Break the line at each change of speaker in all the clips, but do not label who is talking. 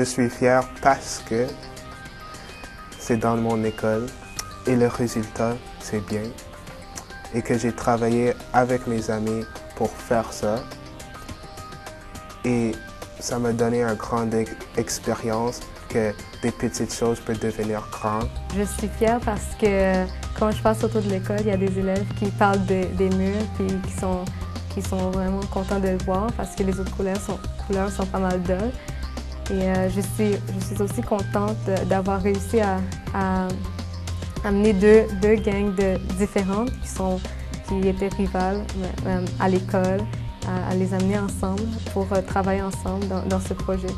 Je suis fier parce que c'est dans mon école et le résultat, c'est bien. Et que j'ai travaillé avec mes amis pour faire ça. Et ça m'a donné une grande expérience que des petites choses peuvent devenir grandes.
Je suis fière parce que quand je passe autour de l'école, il y a des élèves qui parlent des murs et qui sont vraiment contents de le voir parce que les autres couleurs sont pas mal d'eux. Et je suis aussi contente d'avoir réussi à amener deux gangs différentes qui étaient rivales à l'école, à les amener ensemble pour travailler ensemble dans ce projet.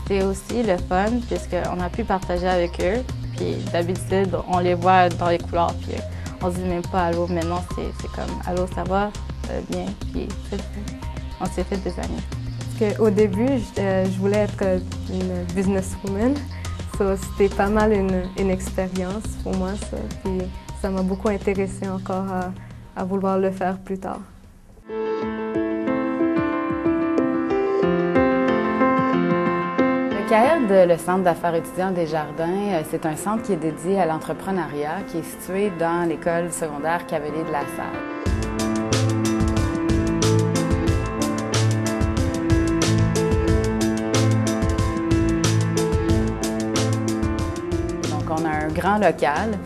C'était aussi le fun puisqu'on a pu partager avec eux. Puis d'habitude, on les voit dans les couloirs, puis on se dit même pas allô. Maintenant, c'est comme allô, ça va bien. Puis on s'est fait des amis.
Parce qu'au début, je voulais être une businesswoman. C'était pas mal une expérience pour moi, ça. Puis ça m'a beaucoup intéressée encore à vouloir le faire plus tard.
Le CAED, le Centre d'affaires étudiants Desjardins, c'est un centre qui est dédié à l'entrepreneuriat, qui est situé dans l'école secondaire Cavelier de la Salle. Donc, on a un grand local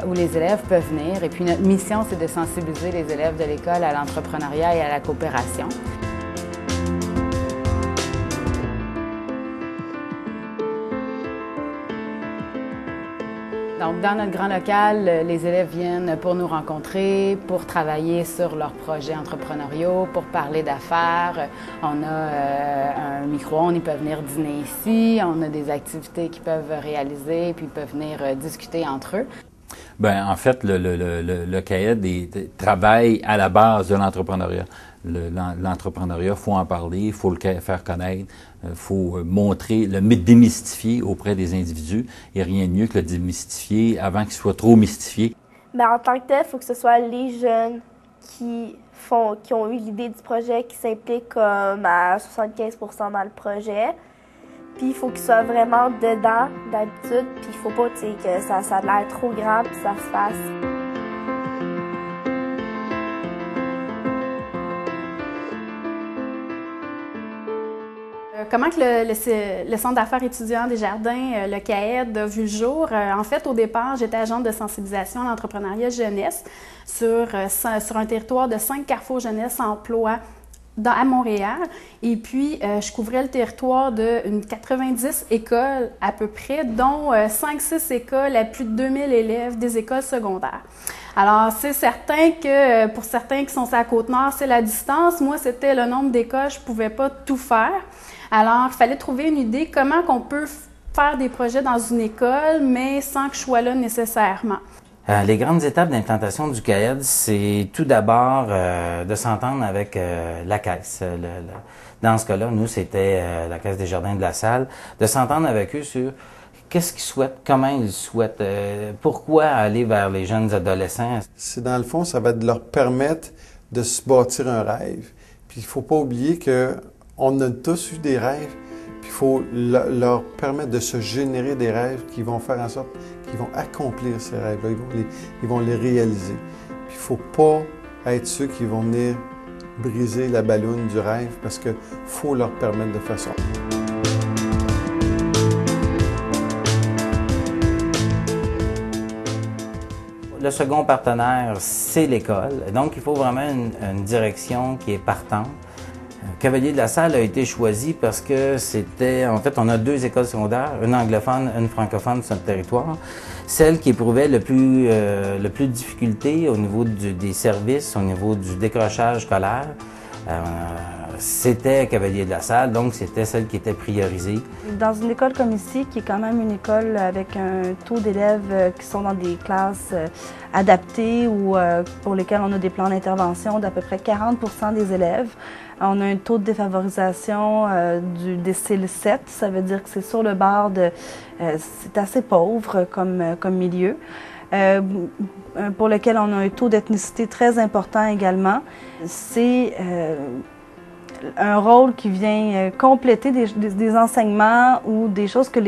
où les élèves peuvent venir. Et puis, notre mission, c'est de sensibiliser les élèves de l'école à l'entrepreneuriat et à la coopération. Donc, dans notre grand local, les élèves viennent pour nous rencontrer, pour travailler sur leurs projets entrepreneuriaux, pour parler d'affaires. On a un micro-ondes, ils peuvent venir dîner ici. On a des activités qu'ils peuvent réaliser, puis ils peuvent venir discuter entre eux.
Bien, en fait, le CAED travaille à la base de l'entrepreneuriat. L'entrepreneuriat, il faut en parler, il faut le faire connaître, il faut montrer, le démystifier auprès des individus. Et rien de mieux que le démystifier avant qu'il soit trop mystifié.
Bien, en tant que tel, il faut que ce soit les jeunes qui ont eu l'idée du projet, qui s'impliquent comme à 75 % dans le projet. Puis il faut qu'ils soient vraiment dedans d'habitude, puis il faut pas que ça a l'air trop grand puis ça se fasse.
Comment que le Centre d'affaires étudiants Desjardins, le CAED, a vu le jour? En fait, au départ, j'étais agente de sensibilisation à l'entrepreneuriat jeunesse sur un territoire de 5 carrefours jeunesse emploi à Montréal. Et puis, je couvrais le territoire de 90 écoles à peu près, dont 5-6 écoles à plus de 2000 élèves des écoles secondaires. Alors, c'est certain que pour certains qui sont sur la Côte-Nord, c'est la distance. Moi, c'était le nombre d'écoles, je ne pouvais pas tout faire. Alors, il fallait trouver une idée comment on peut faire des projets dans une école, mais sans que je sois là nécessairement.
Les grandes étapes d'implantation du CAED, c'est tout d'abord de s'entendre avec la caisse. Dans ce cas-là, nous, c'était la Caisse Desjardins de la Salle, de s'entendre avec eux sur qu'est-ce qu'ils souhaitent, comment ils souhaitent, pourquoi aller vers les jeunes adolescents.
C'est dans le fond, ça va leur permettre de se bâtir un rêve. Puis il faut pas oublier qu'on a tous eu des rêves, puis il faut leur permettre de se générer des rêves qui vont faire en sorte qu'ils vont accomplir ces rêves-là, ils vont les réaliser. Puis il ne faut pas être ceux qui vont venir briser la balloune du rêve parce qu'il faut leur permettre de faire ça.
Le second partenaire, c'est l'école. Donc, il faut vraiment une direction qui est partante. Cavelier de la Salle a été choisi parce que en fait, on a 2 écoles secondaires, une anglophone, une francophone sur notre territoire. Celle qui éprouvait le plus de difficultés au niveau des services, au niveau du décrochage scolaire, c'était Cavelier de la Salle, donc c'était celle qui était priorisée.
Dans une école comme ici, qui est quand même une école avec un taux d'élèves qui sont dans des classes adaptées ou pour lesquelles on a des plans d'intervention d'à peu près 40 % des élèves, on a un taux de défavorisation du décile 7, ça veut dire que c'est sur le bord de... c'est assez pauvre comme milieu. Pour lequel on a un taux d'ethnicité très important également. C'est un rôle qui vient compléter des enseignements ou des choses que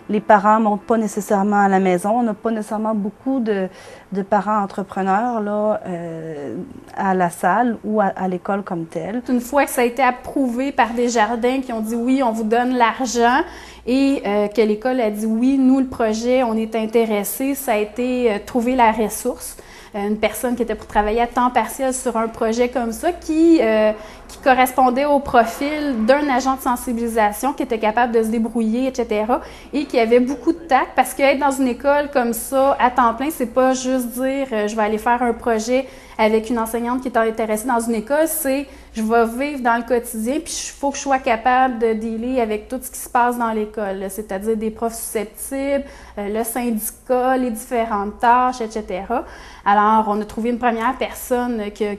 les parents ne montrent pas nécessairement à la maison. On n'a pas nécessairement beaucoup de parents entrepreneurs là, à la salle ou à l'école comme telle.
Une fois que ça a été approuvé par Desjardins qui ont dit oui, on vous donne l'argent et que l'école a dit oui, nous le projet, on est intéressés, ça a été trouver la ressource. Une personne qui était pour travailler à temps partiel sur un projet comme ça qui correspondait au profil d'un agent de sensibilisation qui était capable de se débrouiller, etc. et qui avait beaucoup de tact parce qu'être dans une école comme ça à temps plein, c'est pas juste dire je vais aller faire un projet avec une enseignante qui est intéressée dans une école, c'est je vais vivre dans le quotidien puis il faut que je sois capable de dealer avec tout ce qui se passe dans l'école, c'est-à-dire des profs susceptibles, le syndicat, les différentes tâches, etc. Alors, on a trouvé une première personne qui a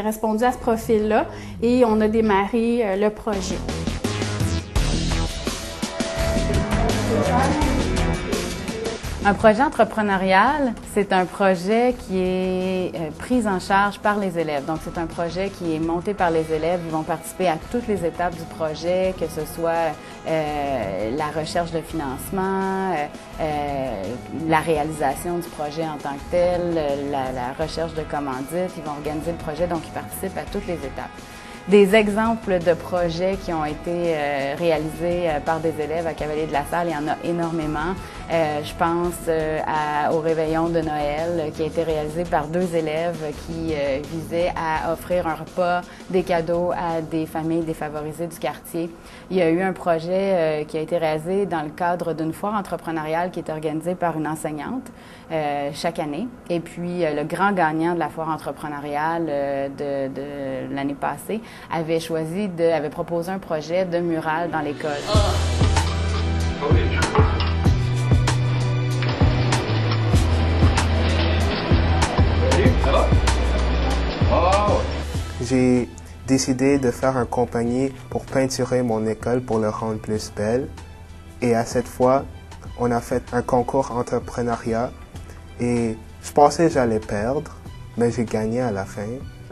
répondu à ce profil-là et on a démarré le projet.
Un projet entrepreneurial, c'est un projet qui est pris en charge par les élèves. Donc, c'est un projet qui est monté par les élèves. Ils vont participer à toutes les étapes du projet, que ce soit la recherche de financement, la réalisation du projet en tant que tel, la recherche de commandites. Ils vont organiser le projet, donc ils participent à toutes les étapes. Des exemples de projets qui ont été réalisés par des élèves à Cavalier-de-la-Salle, il y en a énormément. Je pense au réveillon de Noël qui a été réalisé par 2 élèves qui visaient à offrir un repas, des cadeaux à des familles défavorisées du quartier. Il y a eu un projet qui a été réalisé dans le cadre d'une foire entrepreneuriale qui est organisée par une enseignante chaque année. Et puis, le grand gagnant de la foire entrepreneuriale de l'année passée avait proposé un projet de mural dans l'école.
J'ai décidé de faire une compagnie pour peinturer mon école pour le rendre plus belle. Et à cette fois, on a fait un concours entrepreneuriat et je pensais que j'allais perdre, mais j'ai gagné à la fin.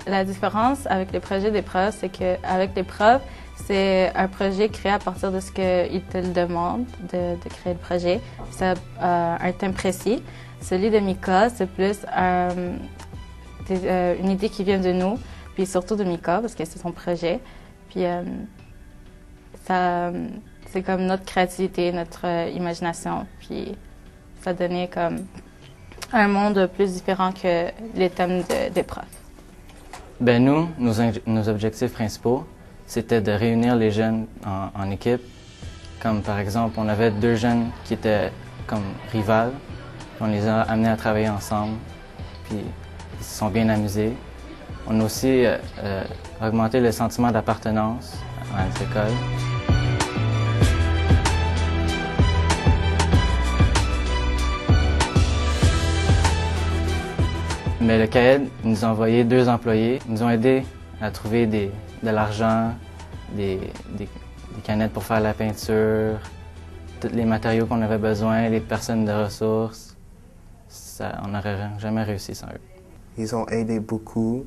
La différence avec les projets des profs, c'est qu'avec les profs, c'est un projet créé à partir de ce qu'ils te demandent de créer le projet. C'est un thème précis. Celui de Mika, c'est plus une idée qui vient de nous, puis surtout de Mika, parce que c'est son projet. Puis c'est comme notre créativité, notre imagination, puis ça donnait comme un monde plus différent que les thèmes des profs.
Ben nous, nos objectifs principaux, c'était de réunir les jeunes en équipe. Comme par exemple, on avait 2 jeunes qui étaient comme rivales. On les a amenés à travailler ensemble, puis ils se sont bien amusés. On a aussi augmenté le sentiment d'appartenance à notre école. Mais le CAED nous a envoyé 2 employés. Ils nous ont aidés à trouver de l'argent, des canettes pour faire la peinture, tous les matériaux qu'on avait besoin, les personnes de ressources. On n'aurait jamais réussi sans eux.
Ils ont aidé beaucoup,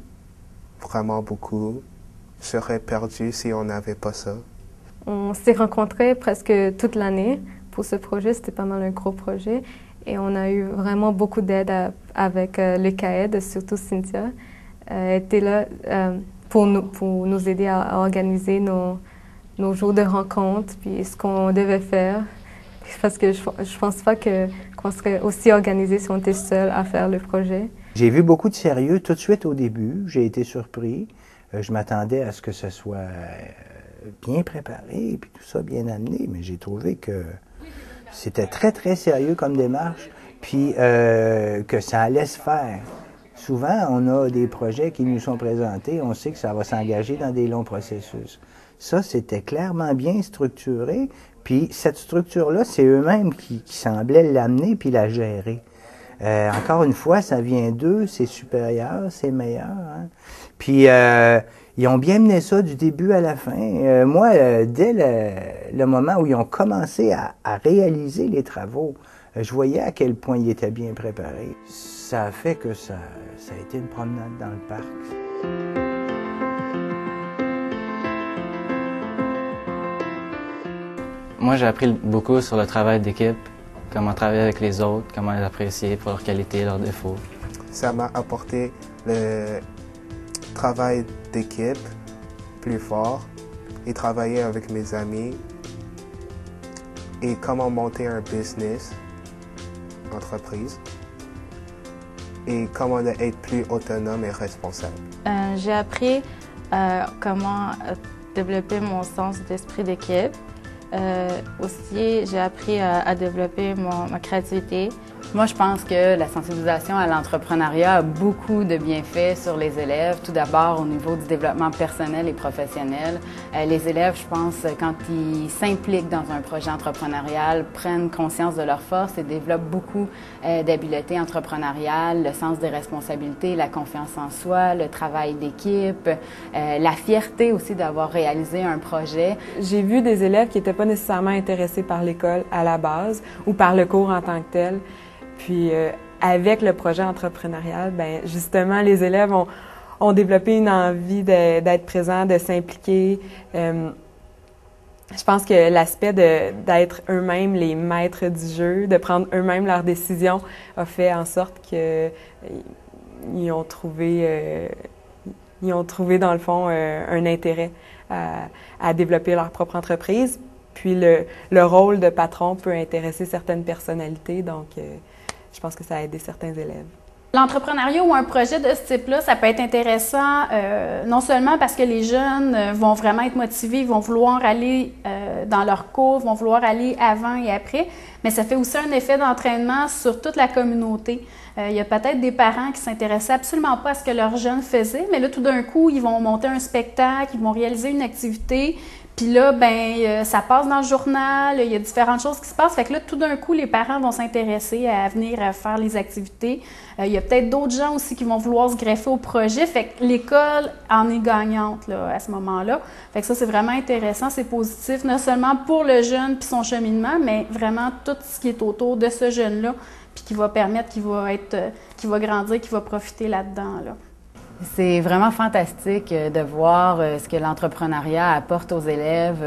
vraiment beaucoup. Je serais perdu si on n'avait pas ça.
On s'est rencontrés presque toute l'année pour ce projet. C'était pas mal un gros projet. Et on a eu vraiment beaucoup d'aide avec le CAED, surtout Cynthia. Elle était là pour nous aider à organiser nos jours de rencontre, puis ce qu'on devait faire. Parce que je pense pas qu'on serait aussi organisé si on était seul à faire le projet.
J'ai vu beaucoup de sérieux tout de suite au début. J'ai été surpris. Je m'attendais à ce que ce soit bien préparé, puis tout ça bien amené, mais j'ai trouvé que c'était très, très sérieux comme démarche, puis que ça allait se faire. Souvent, on a des projets qui nous sont présentés, on sait que ça va s'engager dans des longs processus. Ça, c'était clairement bien structuré, puis cette structure-là, c'est eux-mêmes qui semblaient l'amener puis la gérer. Encore une fois, ça vient d'eux, c'est supérieur, c'est meilleur. Hein? Puis, ils ont bien mené ça du début à la fin. Moi, dès le moment où ils ont commencé à réaliser les travaux, je voyais à quel point ils étaient bien préparés. Ça a fait que ça a été une promenade dans le parc.
Moi, j'ai appris beaucoup sur le travail d'équipe, comment travailler avec les autres, comment les apprécier pour leurs qualités, leurs défauts.
Ça m'a apporté le travail d'équipe plus fort et travailler avec mes amis et comment monter un business, entreprise, et comment être plus autonome et responsable.
J'ai appris comment développer mon sens d'esprit d'équipe. Aussi, j'ai appris à développer ma créativité.
Moi, je pense que la sensibilisation à l'entrepreneuriat a beaucoup de bienfaits sur les élèves. Tout d'abord, au niveau du développement personnel et professionnel. Les élèves, je pense, quand ils s'impliquent dans un projet entrepreneurial, prennent conscience de leurs forces et développent beaucoup d'habiletés entrepreneuriales, le sens des responsabilités, la confiance en soi, le travail d'équipe, la fierté aussi d'avoir réalisé un projet.
J'ai vu des élèves qui n'étaient pas nécessairement intéressés par l'école à la base ou par le cours en tant que tel. Puis avec le projet entrepreneurial, ben justement, les élèves ont développé une envie d'être présents, de s'impliquer. Je pense que l'aspect d'être eux-mêmes les maîtres du jeu, de prendre eux-mêmes leurs décisions, a fait en sorte qu'ils ont trouvé dans le fond un intérêt à développer leur propre entreprise. Puis le rôle de patron peut intéresser certaines personnalités, donc je pense que ça a aidé certains élèves.
L'entrepreneuriat ou un projet de ce type-là, ça peut être intéressant non seulement parce que les jeunes vont vraiment être motivés, ils vont vouloir aller dans leur cours, vont vouloir aller avant et après, mais ça fait aussi un effet d'entraînement sur toute la communauté. Il y a peut-être des parents qui s'intéressaient absolument pas à ce que leurs jeunes faisaient, mais là, tout d'un coup, ils vont monter un spectacle, ils vont réaliser une activité. Puis là, ça passe dans le journal, il y a différentes choses qui se passent. Fait que là, tout d'un coup, les parents vont s'intéresser à venir faire les activités. Il y a peut-être d'autres gens aussi qui vont vouloir se greffer au projet. Fait que l'école en est gagnante là, à ce moment-là. Fait que ça, c'est vraiment intéressant, c'est positif, non seulement pour le jeune puis son cheminement, mais vraiment tout ce qui est autour de ce jeune-là, puis qui va permettre qu'il va grandir, qu'il va profiter là-dedans, là.
C'est vraiment fantastique de voir ce que l'entrepreneuriat apporte aux élèves.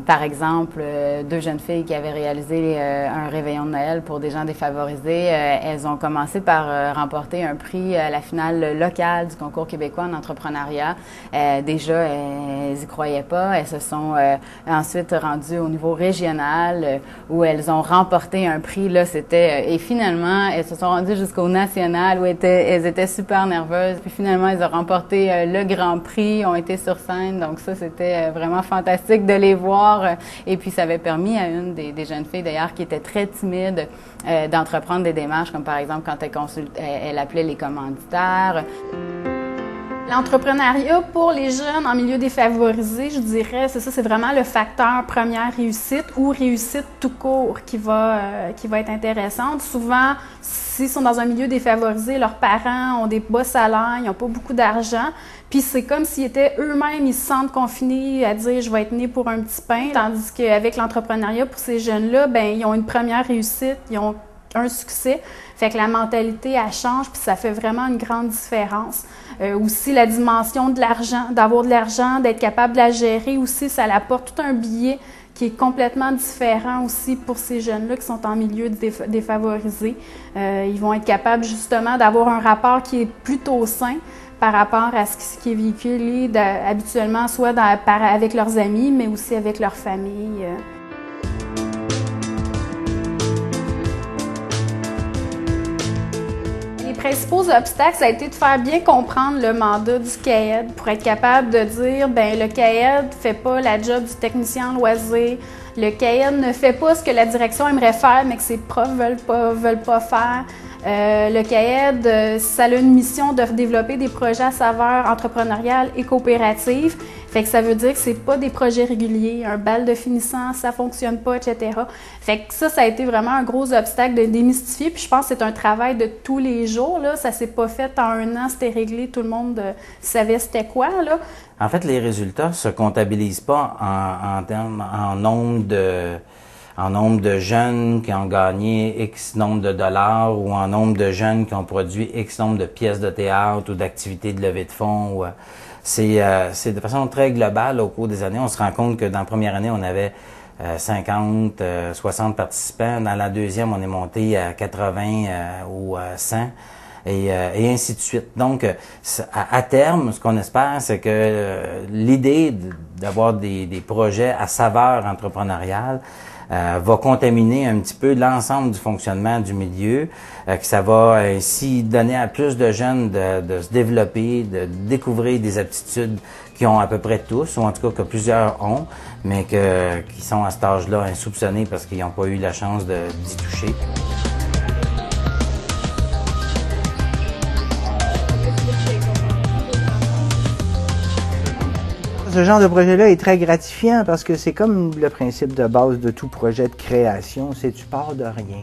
Par exemple, 2 jeunes filles qui avaient réalisé un réveillon de Noël pour des gens défavorisés, elles ont commencé par remporter un prix à la finale locale du concours québécois en entrepreneuriat. Déjà, elles n'y croyaient pas. Elles se sont ensuite rendues au niveau régional où elles ont remporté un prix. Là, et finalement, elles se sont rendues jusqu'au national où elles étaient super nerveuses. Puis finalement, ils ont remporté le Grand Prix, ont été sur scène. Donc ça, c'était vraiment fantastique de les voir. Et puis, ça avait permis à une des jeunes filles, d'ailleurs, qui était très timide, d'entreprendre des démarches, comme par exemple quand elle appelait les commanditaires.
L'entrepreneuriat pour les jeunes en milieu défavorisé, je dirais, c'est vraiment le facteur première réussite ou réussite tout court qui va être intéressante. Souvent, s'ils sont dans un milieu défavorisé, leurs parents ont des bas salaires, ils n'ont pas beaucoup d'argent, puis c'est comme s'ils étaient eux-mêmes, ils se sentent confinés à dire « je vais être né pour un petit pain », tandis qu'avec l'entrepreneuriat, pour ces jeunes-là, ils ont une première réussite, ils ont un succès, fait que la mentalité, elle change, puis ça fait vraiment une grande différence. Aussi, la dimension de l'argent, d'avoir de l'argent, d'être capable de la gérer aussi, ça apporte tout un billet qui est complètement différent aussi pour ces jeunes-là qui sont en milieu défavorisé. Ils vont être capables justement d'avoir un rapport qui est plutôt sain par rapport à ce qui est véhiculé habituellement, soit avec leurs amis, mais aussi avec leur famille. Les principaux obstacles, ça a été de faire bien comprendre le mandat du CAED pour être capable de dire, le CAED ne fait pas la job du technicien en loisir, le CAED ne fait pas ce que la direction aimerait faire, mais que ses profs veulent pas faire. Le CAED, ça a une mission de développer des projets à saveur entrepreneuriale et coopérative. Fait que ça veut dire que c'est pas des projets réguliers, un bal de finissant, ça fonctionne pas, etc. Fait que ça a été vraiment un gros obstacle de démystifier. Puis je pense que c'est un travail de tous les jours, là. Ça s'est pas fait en 1 an, c'était réglé, tout le monde savait c'était quoi, là.
En fait, les résultats se comptabilisent pas en nombre de jeunes qui ont gagné X nombre de dollars ou en nombre de jeunes qui ont produit X nombre de pièces de théâtre ou d'activités de levée de fonds. C'est de façon très globale au cours des années. On se rend compte que dans la première année, on avait 50, 60 participants. Dans la deuxième, on est monté à 80 ou 100. Et ainsi de suite. Donc, à terme, ce qu'on espère, c'est que l'idée d'avoir des projets à saveur entrepreneuriale va contaminer un petit peu l'ensemble du fonctionnement du milieu, que ça va ainsi donner à plus de jeunes de se développer, de découvrir des aptitudes qu'ils ont à peu près tous, ou en tout cas que plusieurs ont, mais qui sont à cet âge-là insoupçonnés parce qu'ils n'ont pas eu la chance d'y toucher.
Ce genre de projet-là est très gratifiant parce que c'est comme le principe de base de tout projet de création, c'est tu pars de rien.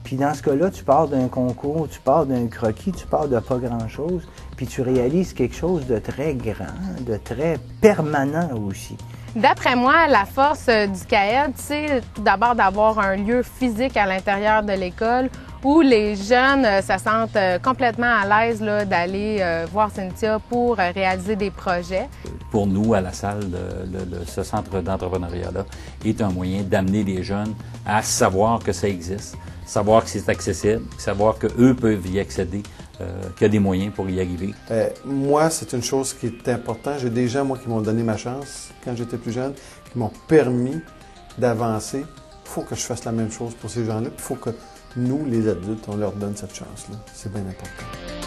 Puis dans ce cas-là, tu pars d'un concours, tu pars d'un croquis, tu pars de pas grand-chose, puis tu réalises quelque chose de très grand, de très permanent aussi.
D'après moi, la force du CAED, c'est tout d'abord d'avoir un lieu physique à l'intérieur de l'école où les jeunes se sentent complètement à l'aise d'aller voir Cynthia pour réaliser des projets.
Pour nous, à la salle, ce centre d'entrepreneuriat-là est un moyen d'amener les jeunes à savoir que ça existe, savoir que c'est accessible, savoir qu'eux peuvent y accéder, qu'il y a des moyens pour y arriver.
Moi, c'est une chose qui est importante. J'ai des gens, moi, qui m'ont donné ma chance quand j'étais plus jeune, qui m'ont permis d'avancer. Il faut que je fasse la même chose pour ces gens-là. Il faut que nous, les adultes, on leur donne cette chance-là. C'est bien important.